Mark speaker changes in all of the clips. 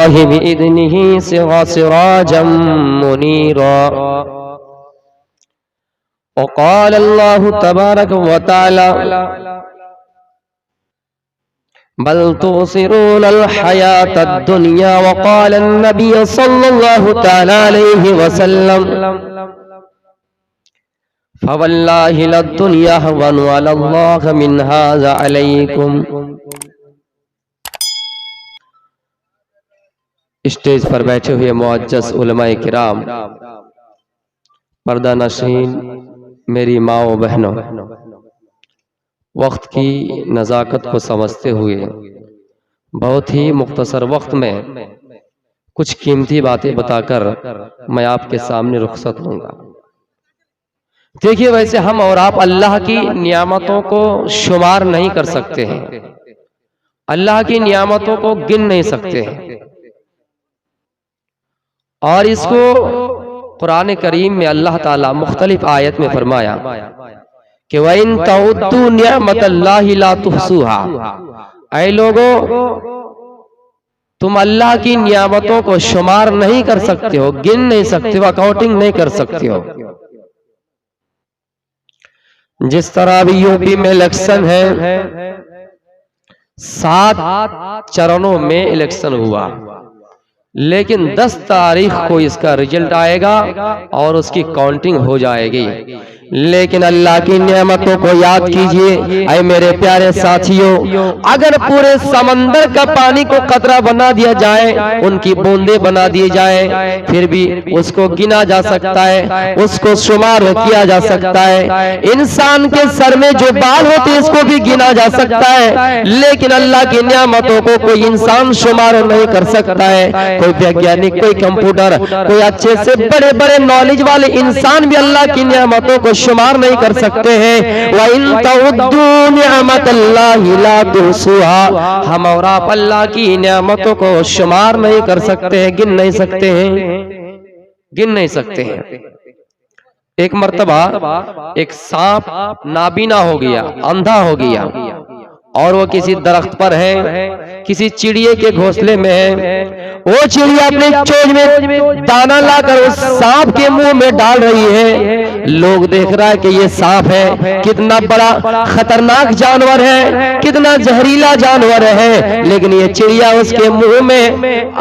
Speaker 1: الله بإذنه سراجا منيرا. وقال الله تبارك وتعالى بل تؤثرون الحياة الدنيا. وقال النبي صلى الله تعالى عليه وسلم فوالله للدنيا هون على الله من هذا عليكم. اسٹیج پر بیٹھے ہوئے معزز علماء کرام، پردہ نشین میری ماں و بہنوں، وقت کی نزاکت کو سمجھتے ہوئے بہت ہی مختصر وقت میں کچھ قیمتی باتیں بتا کر میں آپ کے سامنے رخصت لوں گا. دیکھیے، ویسے ہم اور آپ اللہ کی نعمتوں کو شمار نہیں کر سکتے ہیں، اللہ کی نعمتوں کو گن نہیں سکتے ہیں، اور اس کو قرآن کریم میں اللہ تعالیٰ مختلف آیت میں فرمایا کہ وَإِن تَعُدُّوا نِعْمَةَ اللَّهِ لَا تُحْصُوهَا. اے لوگو، تم اللہ کی نعمتوں کو شمار نہیں کر سکتے ہو، گن نہیں سکتے ہو، اکاؤنٹنگ نہیں کر سکتے ہو. جس طرح ابھی یو پی میں الیکشن ہے، 7 چرنوں میں الیکشن ہوا، لیکن 10 تاریخ کو اس کا رزلٹ آئے گا اور اس کی کاؤنٹنگ ہو جائے گی. لیکن اللہ کی نعمتوں کو یاد کیجئے اے میرے پیارے ساتھیوں. اگر پورے سمندر کا پانی کو قطرہ بنا دیا جائے، ان کی بوندیں بنا دی جائے، پھر بھی اس کو گنا جا سکتا ہے، اس کو شمار کیا جا سکتا ہے. انسان کے سر میں جو بال ہوتے اس کو بھی گنا جا سکتا ہے، لیکن اللہ کی نعمتوں کو کوئی انسان شمار نہیں کر سکتا ہے. کوئی ویگیانک، کوئی کمپیوٹر، کوئی اچھے سے بڑے بڑے نالج والے انسان بھی اللہ کی نعمتوں کو شمار نہیں کر سکتے ہیں. وَإِن تَعُدُّوا نِعْمَةَ اللَّهِ لَا تُحْصُوهَا. ہم اور آپ اللہ کی نعمتوں کو شمار نہیں کر سکتے ہیں، گن نہیں سکتے ہیں، گن نہیں سکتے ہیں. ایک مرتبہ ایک سانپ نابینا ہو گیا، اندھا ہو گیا، اور وہ کسی درخت پر ہے، کسی چڑیے کے گھونسلے میں ہے. وہ چڑیا اپنے چونچ میں دانا لا کر اس سانپ کے منہ میں ڈال رہی ہے. لوگ دیکھ رہا ہے کہ یہ سانپ ہے، کتنا بڑا خطرناک جانور ہے، کتنا زہریلا جانور ہے، لیکن یہ چڑیا اس کے منہ میں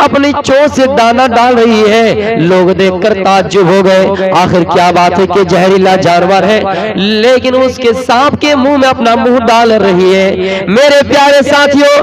Speaker 1: اپنی چونچ سے دانا ڈال رہی ہے. لوگ دیکھ کر تعجب ہو گئے، آخر کیا بات ہے کہ زہریلا جانور ہے لیکن اس کے سانپ کے منہ میں اپنا منہ ڈال رہی ہے. میرے پیارے ساتھیوں،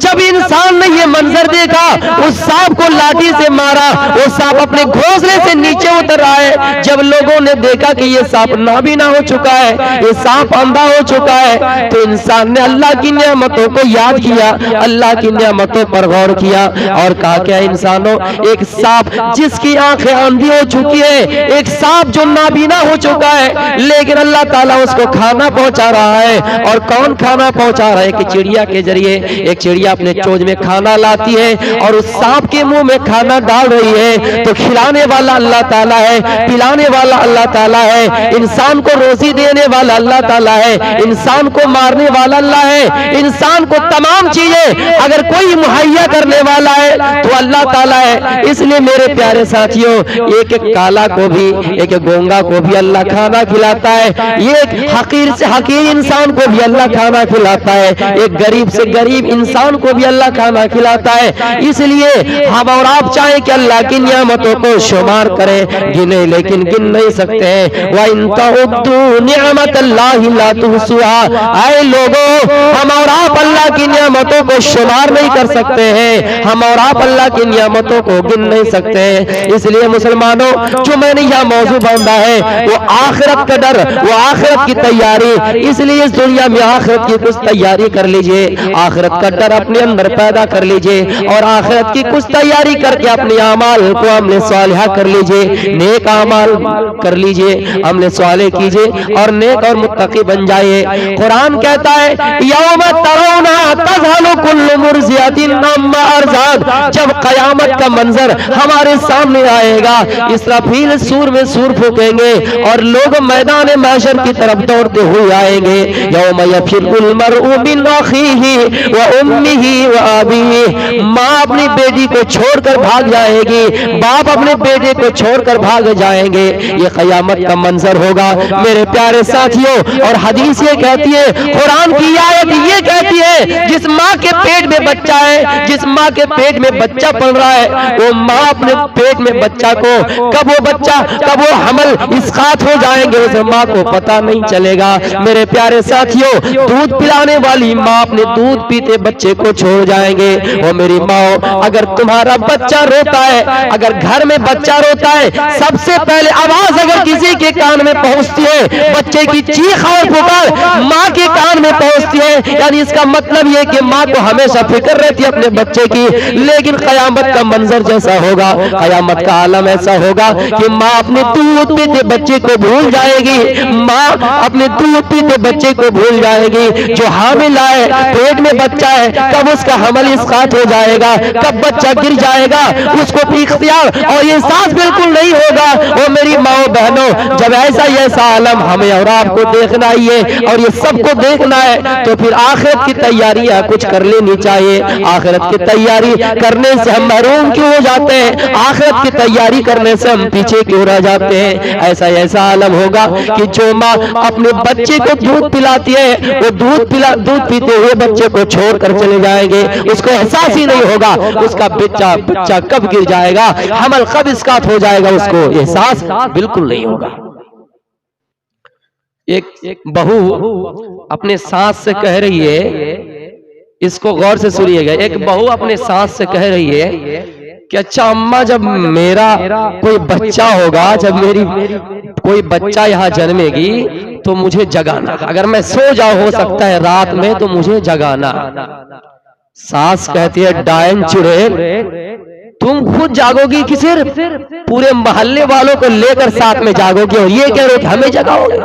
Speaker 1: جب انسان نے یہ منظر دیکھا، اس سانپ کو لاٹھی سے مارا، وہ سانپ اپنے گھونسلے سے نیچے اتر رہا ہے. جب لوگوں نے دیکھا کہ یہ سانپ نابینا ہو چکا ہے، یہ سانپ اندھا ہو چکا ہے، تو انسان نے اللہ کی نعمتوں کو یاد کیا، اللہ کی نعمتوں پر غور کیا اور کہا کہ انسانوں، ایک سانپ جس کی آنکھیں اندھی ہو چکی ہے، ایک سانپ جو نابینا ہو چکا ہے، لیکن اللہ تعالیٰ اس کو کھانا پہنچا رہا ہے. اور کون کھانا پہنچا رہا ہے؟ کہ چڑیا کے ذریعے. ایک چڑیا اپنے چونچ میں کھانا لاتی ہے اور اس سانپ کے منہ میں کھانا ڈال رہی ہے. تو کھلانے والا اللہ تعالیٰ ہے، پلانے والا اللہ تعالیٰ ہے، انسان کو روزی دینے والا اللہ تعالیٰ ہے، انسان کو مارنے والا اللہ ہے، انسان کو تمام چیزیں اگر کوئی مہیا کرنے والا ہے تو اللہ تعالیٰ ہے. اس لیے میرے پیارے ساتھیوں، ایک ایک کالا کو بھی، ایک ایک گونگا کو بھی اللہ کھانا کھلاتا ہے. ایک حقیر سے حقیر انسان کو بھی اللہ کھانا کھلاتا ہے، ایک غریب سے غریب انسان کو بھی اللہ کھانا کھلاتا ہے. اس لیے ہم اور آپ چاہیں کہ اللہ کی نعمتوں کو شمار کریں، گنے لیکن گن نہیں سکتے ہیں. وَإِن تَعُدُّوا نِعْمَةَ اللَّهِ لَا تُحْصُوهَا. اے لوگوں، ہم اور آپ اللہ کی نعمتوں کو شمار نہیں کر سکتے ہیں، ہم اور آپ اللہ کی نعمتوں کو گن نہیں سکتے ہیں. اس لیے مسلمانوں، جو میں نے یہ موضوع باندھا ہے وہ آخرت کا ڈر، وہ آخرت کی تیاری. اس لیے اس دنیا میں آخرت کی کچھ تیاری کر لیجئے، آخرت کا ڈر اپنے اندر پیدا کر لیجئے، اور آخرت کی کچھ تیاری کر کے اپنے اعمال کو عمل صالحہ کر لیجئے، نیک اعمال کر لیجئے، عمل صالح کیجئے اور نیک اور متقی بن جائے. قرآن کہتا ہے یوم ترونها تذهل كل مرضعة عما ارضعت. جب قیامت کا منظر ہمارے سامنے آئے گا، اسرافیل سور میں سور پھونکیں گے اور لوگ میدان محشر کی طرف دوڑتے ہوئے آئیں گے. یوم یفر المرء من اخیہ وامہ وابیہ. ماں اپنی بیٹی کو چھوڑ کر بھاگ جائے گی، باپ اپنے بیٹے کو چھوڑ کر بھاگ جائیں گے، یہ قیامت کا منظر ہوگا میرے پیارے ساتھیوں۔ اور حدیث یہ کہتی ہے، قرآن کی آیت یہ کہتی ہے، جس ماں کے پیٹ میں بچہ ہے، جس ماں کے پیٹ میں بچہ پل رہا ہے، وہ ماں اپنے پیٹ میں بچہ کو کب وہ حمل اسقاط ہو جائیں گے اس ماں کو پتہ نہیں چلے گا۔ میرے پیارے ساتھیوں، دودھ پلانے والی ماں اپنے دودھ پیتے بچے کو چھوڑ جائیں گے۔ وہ میری ماں، اگر تمہارا بچہ روتا ہے، اگر گھر میں بچہ روتا ہے، سب سے پہلے آواز اگر کسی کے کان میں پہنچتی ہے، بچے کی چیخ اور پکار ماں کے کان میں پہنچتی ہے، یعنی اس کا مطلب یہ کہ ماں کو ہمیشہ فکر رہتی ہے اپنے بچے کی۔ لیکن قیامت کا منظر جیسا ہوگا، قیامت کا عالم ایسا ہوگا کہ ماں اپنے دودھ پیتے بچے کو بھول جائے گی، ماں اپنے دودھ پیتے بچے کو بھول جائے گی۔ جو حامل ہے، پیٹ میں بچہ ہے، کب اس کا حمل اسقاط ہو جائے گا، کب بچہ گر جائے گا، اس کو اختیار اور یہ احساس بالکل نہیں ہوگا۔ وہ میری ماں بہنوں، جب ایسا عالم ہمیں اور آپ کو دیکھنا ہی ہے اور یہ سب کو دیکھنا ہے، تو پھر آخرت کی تیاریاں کچھ کر لینی چاہیے۔ آخرت کی تیاری کرنے سے ہم محروم کیوں ہو جاتے ہیں؟ آخرت کی تیاری کرنے سے ہم پیچھے کیوں رہ جاتے ہیں؟ ایسا عالم ہوگا کہ جو ماں اپنے بچے کو دودھ پلاتی ہے، وہ دودھ پیتے ہوئے بچے کو چھوڑ کر چلے جائیں گے، اس کو احساس ہی نہیں ہوگا اس کا بچہ کب گر جائے گا، حمل کب اسقاط ہو جائے گا، اس کو احساس بالکل نہیں ہوگا۔ ایک بہو اپنے ساس سے کہہ رہی ہے، اس کو غور سے سنیے گا، ایک بہو اپنے ساس سے کہہ رہی ہے کہ اچھا اماں، جب میرا کوئی بچہ ہوگا، جب میری کوئی بچہ یہاں جنمے گی تو مجھے جگانا، اگر میں سو جاؤں ہو سکتا ہے رات میں تو مجھے جگانا۔ ساس کہتی ہے، ڈائن چڑیل، تم خود جاگو گی کہ صرف پورے محلے والوں کو لے کر ساتھ میں جاگو گی اور یہ کہہ رہے کہ ہمیں جگاؤ گے؟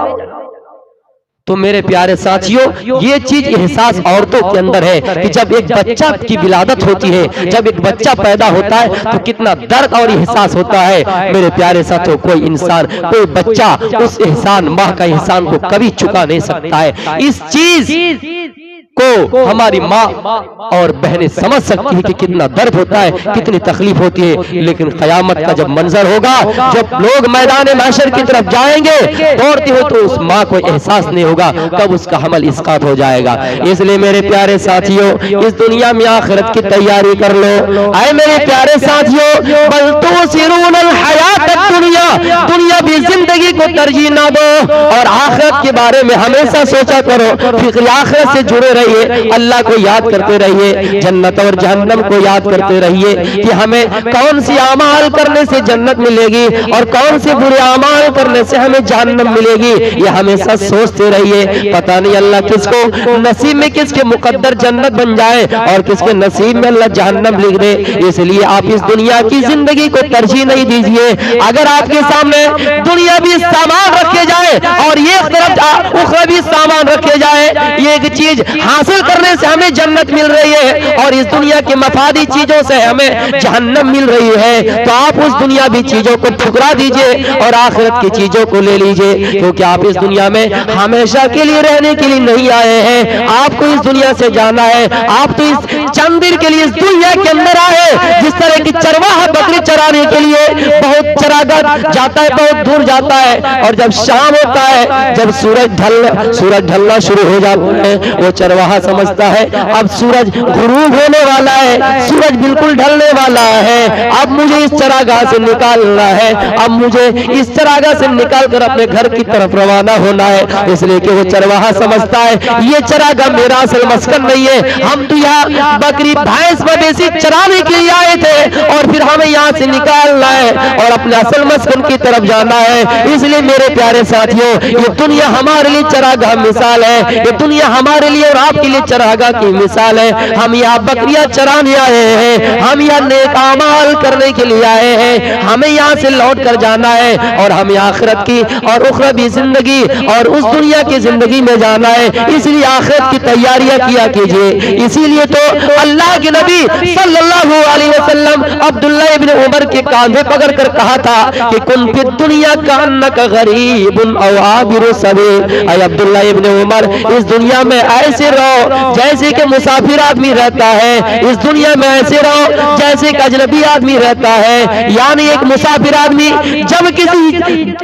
Speaker 1: تو میرے پیارے ساتھیوں، یہ چیز احساس عورتوں کے اندر ہے کہ جب ایک بچہ کی ولادت ہوتی ہے، جب ایک بچہ پیدا ہوتا ہے تو کتنا درد اور احساس ہوتا ہے۔ میرے پیارے ساتھیوں، کوئی انسان، کوئی بچہ اس احسان، ماں کا احسان کو کبھی چکا نہیں سکتا ہے۔ اس چیز کو ہماری ماں اور بہنیں سمجھ سکتی ہیں کہ کتنا درد ہوتا ہے، کتنی تکلیف ہوتی ہے۔ لیکن قیامت کا جب منظر ہوگا، جب لوگ میدان محشر کی طرف جائیں گے دوڑتے ہو، تو اس ماں کو احساس نہیں ہوگا کب اس کا حمل اسقاط ہو جائے گا۔ اس لیے میرے پیارے ساتھیوں، اس دنیا میں آخرت کی تیاری کر لو۔ اے میرے پیارے ساتھیوں، بل تؤثرون الحیات الدنیا، دنیا بھی زندگی کو ترجیح نہ دو اور آخرت کے بارے میں ہمیشہ سوچا کرو، فکر آخرت سے جڑے رہیے، اللہ کو یاد کرتے رہیے، جنت اور جہنم کو یاد کرتے رہیے کہ ہمیں کون سی اعمال کرنے سے جنت ملے گی اور کون سے برے اعمال کرنے سے ہمیں جہنم ملے گی، یہ ہمیشہ سوچتے رہیے۔ پتہ نہیں اللہ کس کو نصیب میں، کس کے مقدر جنت بن جائے اور کس کے نصیب میں اللہ جہنم لکھ دے۔ اس لیے آپ اس دنیا کی زندگی کو ترجیح نہیں دیجیے۔ اگر آپ کے سامنے دنیا بھی سامان رکھے جائے اور یہ طرف اخروی سامان رکھے جائے، یہ ایک چیز حاصل کرنے سے ہمیں جنت مل رہی ہے اور اس دنیا کے مفادی چیزوں سے ہمیں جہنم مل رہی ہے، تو آپ اس دنیاوی چیزوں کو ٹھکرا دیجئے اور آخرت کی چیزوں کو لے لیجئے، کیونکہ آپ اس دنیا میں ہمیشہ کے لیے رہنے کے لیے نہیں آئے ہیں۔ آپ کو اس دنیا سے جانا ہے، آپ تو اس چند دن کے لیے اس دنیا کے اندر آئے۔ جس طرح کی چرواہا بکری چرانے کے لیے بہت چراگاہ جاتا ہے، بہت دور جاتا ہے، اور جب شام ہوتا ہے، جب سورج ڈھلنا شروع ہو جاتا ہے، وہ چرواہا سمجھتا ہے اب سورج غروب ہونے والا ہے، سورج بالکل ڈھلنے والا ہے، اب مجھے اس چراگاہ سے نکالنا ہے، اب مجھے اس چراگاہ سے نکال کر اپنے گھر کی طرف روانہ ہونا ہے۔ اس لیے کہ وہ چرواہا سمجھتا ہے یہ چراگاہ میرا اصل مسکن نہیں ہے، ہم تو یہاں بکری بھینس مویشی چرانے کے لیے آئے تھے اور پھر ہمیں یہاں سے نکالنا ہے اور اپنے اصل مسکن کی طرف جانا ہے۔ اس لیے میرے پیارے ساتھیوں، یہ دنیا ہمارے لیے چراگاہ مثال ہے، یہ دنیا ہمارے لیے اور آپ کے لیے چراگاہ کی مثال ہے۔ ہم یہاں بکریاں چرانے آئے ہیں، ہم یہاں نیک اعمال کرنے کے لیے آئے ہیں، ہمیں یہاں سے لوٹ کر جانا ہے اور ہمیں آخرت کی اور اخروی زندگی اور اس دنیا کی زندگی میں جانا ہے۔ اس لیے آخرت کی تیاریاں کیا کیجئے۔ اسی لیے تو اللہ کے نبی صلی اللہ علیہ وسلم عبداللہ ابن عمر کے کاندھے پکڑ کر کہا تھا کہ کن فی الدنیا کانک غریب او عابر سبیل، اے عبداللہ ابن عمر اس دنیا میں ایسے رہو جیسے کہ مسافر آدمی رہتا ہے، اس دنیا میں ایسے رہو جیسے کہ اجنبی آدمی رہتا ہے، یعنی ایک مسافر آدمی جب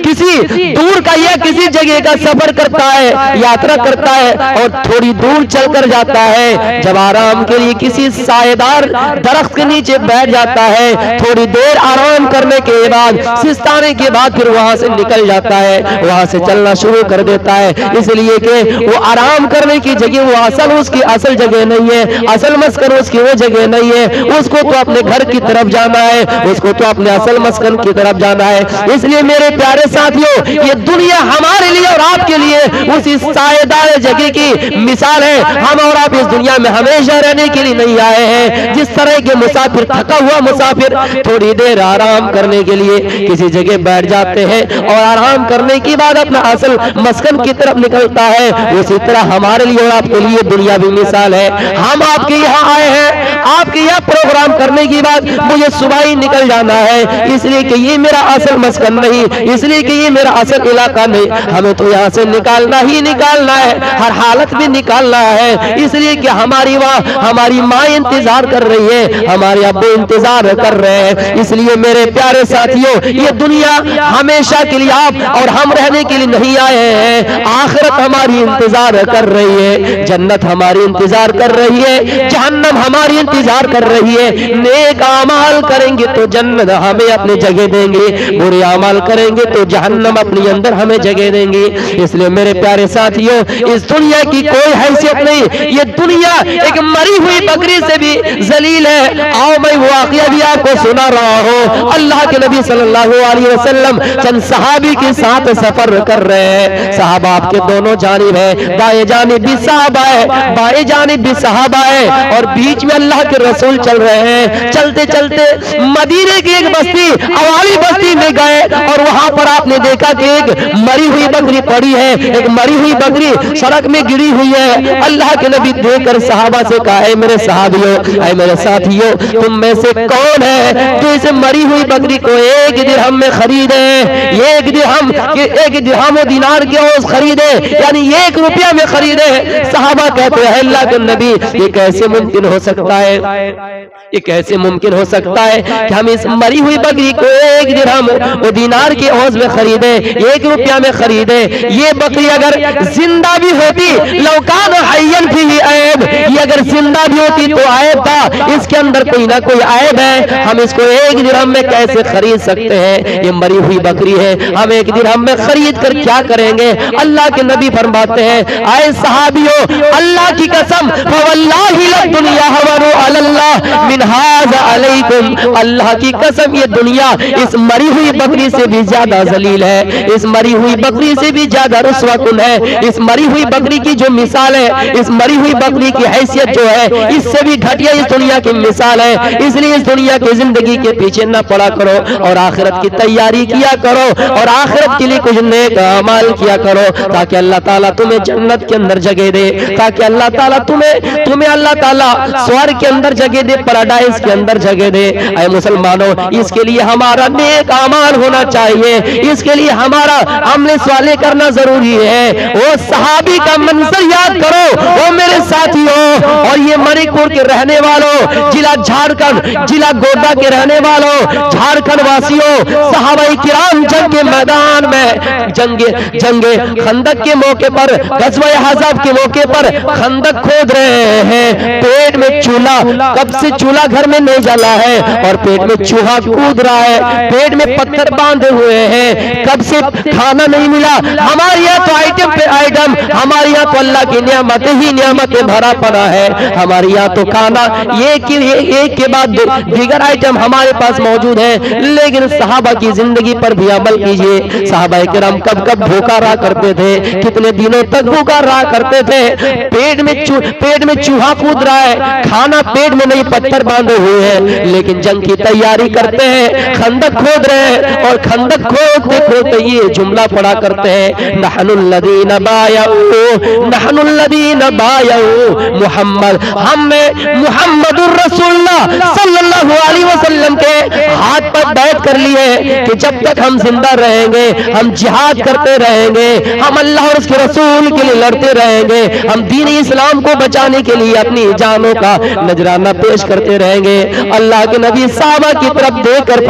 Speaker 1: کسی دور کا یا کسی جگہ کا سفر کرتا ہے، یاترا کرتا ہے اور تھوڑی دور چل کر جاتا ہے، جب آرام کے لیے کسی سایہ دار درخت کے نیچے بیٹھ جاتا ہے، تھوڑی دیر آرام کرنے کے بعد سستانے کے بعد پھر وہاں سے نکل جاتا ہے، وہاں سے چلنا شروع کر دیتا ہے، اس لیے کہ وہ آرام کرنے کی جگہ وہ اس کی اصل جگہ نہیں ہے، اصل مسکن اس کی وہ جگہ نہیں ہے، اس کو تو اپنے گھر کی طرف جانا ہے، اس کو تو اپنے اصل مسکن کی طرف جانا ہے۔ اس لیے میرے پیارے ساتھیوں یہ دنیا ہمارے لیے اور آپ کے لیے اسی سایہ دار جگہ کی مثال ہے۔ ہم اور آپ اس دنیا میں ہمیشہ رہنے کے لیے نہیں آئے ہیں، جس طرح کے مسافر تھکا ہوا مسافر تھوڑی دیر آرام کرنے کے لیے کسی جگہ بیٹھ جاتے ہیں اور آرام کرنے کے بعد اپنا اصل مسکن کی طرف نکلتا ہے، اسی طرح ہمارے لیے اور آپ کے لیے دنیا بھی مثال ہے۔ ہم آپ کے یہاں آئے ہیں، آپ کے یہاں پروگرام کرنے کی بعد مجھے صبح ہی نکل جانا ہے، اس لیے کہ یہ میرا اصل مسکن نہیں، اس لیے کہ یہ میرا اصل علاقہ نہیں، ہمیں تو یہاں سے نکالنا ہی نکالنا ہے، ہر حالت میں نکالنا ہے، اس لیے کہ ہماری ماں انتظار کر رہی ہے، ہمارے ابو انتظار کر رہے ہیں۔ اس لیے میرے پیارے ساتھیوں یہ دنیا ہمیشہ کے لیے آپ اور ہم رہنے کے لیے نہیں آئے ہیں، آخرت ہماری انتظار کر رہی ہے، جنت ہماری انتظار کر رہی ہے، جہنم ہماری انتظار کر رہی ہے۔ نیک اعمال کریں گے تو جنت ہمیں اپنی جگہ دیں گے، برے اعمال کریں گے تو جہنم اپنی اندر ہمیں جگہ دیں گے۔ اس لیے میرے پیارے ساتھیوں اس دنیا کی کوئی حیثیت نہیں، یہ دنیا ایک مری ہوئی بکری سے بھی ذلیل ہے۔ آؤ میں واقعہ بھی آپ کو سنا رہا ہوں۔ اللہ کے نبی صلی اللہ علیہ وسلم چند صحابی کے ساتھ سفر کر رہے ہیں، صحابہ آپ کے دونوں جانب ہے، دائیں جانب بھی صحابہ ہے، بائیں جانب بھی صحابہ ہے، اور بیچ میں اللہ کے رسول چل رہے ہیں۔ چلتے چلتے مدینے کی ایک بستی عوالی بستی میں گئے اور وہاں پر آپ نے دیکھا کہ ایک مری ہوئی بکری پڑی ہے، ایک مری ہوئی بکری سڑک میں گری ہوئی ہے۔ اللہ کے نبی دیکھ کر صحابہ سے کہا اے میرے صحابیوں، اے میرے ساتھیوں، تم میں سے کون ہے جو اس مری ہوئی بکری کو 1 درہم میں خریدے، 1 درہم و دینار کے اوز خریدے، یعنی 1 روپیہ میں خریدے۔ صحابہ کہتے ہیں اللہ کے نبی یہ کیسے ممکن ہو سکتا ہے، یہ کیسے ممکن ہو سکتا ہے کہ ہم اس مری ہوئی بکری کو 1 درہم و دینار کے اوز میں خریدے، 1 روپیہ میں خریدے۔ یہ بکری اگر زندہ بھی ہوتی لو کان حیّا فیہ عیب، یہ اگر زندہ بھی ہوتی تو عیب تھا، اس کے اندر کوئی نہ کوئی عیب ہے، ہم اس کو 1 درہم میں کیسے خرید سکتے ہیں؟ یہ مری ہوئی بکری ہے، ہم 1 درہم میں خرید کر کیا کریں گے؟ اللہ کے نبی فرماتے ہیں اے صحابیوں اللہ کی قسم فواللہ للدنیا ہون علی اللہ من ھذا علیکم، اللہ کی قسم یہ دنیا اس مری ہوئی بکری سے بھی زیادہ ذلیل ہے، اس مری ہوئی بکری سے بھی زیادہ رسوا کن ہے، اس مری ہوئی بکری کی جو مثال ہے، اس مری ہوئی بکری کی حیثیت جو ہے اس سے بھی گھٹیا اس دنیا کی مثال ہے۔ اس لیے اس دنیا کی زندگی کے پیچھے نہ پڑا کرو اور آخرت کی تیاری کیا کرو اور آخرت کے لیے کچھ نیک اعمال کیا کرو تاکہ اللہ تعالیٰ تمہیں جنت کے اندر جگہ دے، تاکہ اللہ تعالیٰ تمہیں اللہ تعالیٰ سوار کے اندر جگہ دے، پیراڈائز کے اندر جگہ دے۔ اے مسلمانوں اس کے لیے ہمارا نیک اعمال ہونا چاہیے، اس کے لیے ہمارا عمل صالح کرنا ضروری ہے۔ وہ صحابی کا منظر یاد کرو وہ میرے ساتھیوں، اور یہ منی پور کے رہنے والوں، ضلع جھارکھنڈ، ضلع گوڈا کے رہنے والوں، جھارکھنڈ واسیوں، صحابہ کرام جنگ کے میدان میں جنگ خندق کے موقع پر، غزوہ احزاب کے موقع پر خندق کھود رہے ہیں، پیٹ میں چولہا، کب سے چولہا گھر میں نہیں جلا ہے اور پیٹ میں چوہا کود رہا ہے، پیٹ میں پتھر باندھے ہوئے ہیں، کب سے کھانا نہیں ملا۔ ہمارے یہاں تو آئٹم پہ آئٹم، ہمارے یہاں تو اللہ کی نعمتیں ہی نعمتیں بھرا پڑا ہے، ہمارے یہاں تو کھانا ایک کے بعد دیگر آئٹم ہمارے پاس موجود ہے، لیکن صحابہ کی زندگی پر بھی عمل کیجئے۔ صحابہ کرام کب کب بھوکا رہا کرتے تھے، کتنے دنوں تک بھوکا رہا کرتے تھے، پیٹ میں چوہا کود رہا ہے، کھانا پیٹ میں نہیں، پتھر باندھے ہوئے ہیں، لیکن جنگ کی تیاری کرتے ہیں، خندق کھود رہے ہیں، اور خندق کھودتے کھودتے یہ جملہ پڑھا کرتے ہیں نحن الذین بایعوا محمد، ہم میں محمد الرسول اللہ صلی اللہ علیہ وسلم کے ہاتھ پر بیعت عہد کر لیے کہ جب تک ہم زندہ رہیں گے ہم جہاد کرتے رہیں گے, ہم اللہ اور اس کے رسول کے لیے لڑتے رہیں گے, ہم دین اسلام کو بچانے کے لیے اپنی جانوں کا نذرانہ پیش کرتے رہیں گے. اللہ کے نبی صحابہ کی طرف دیکھ کر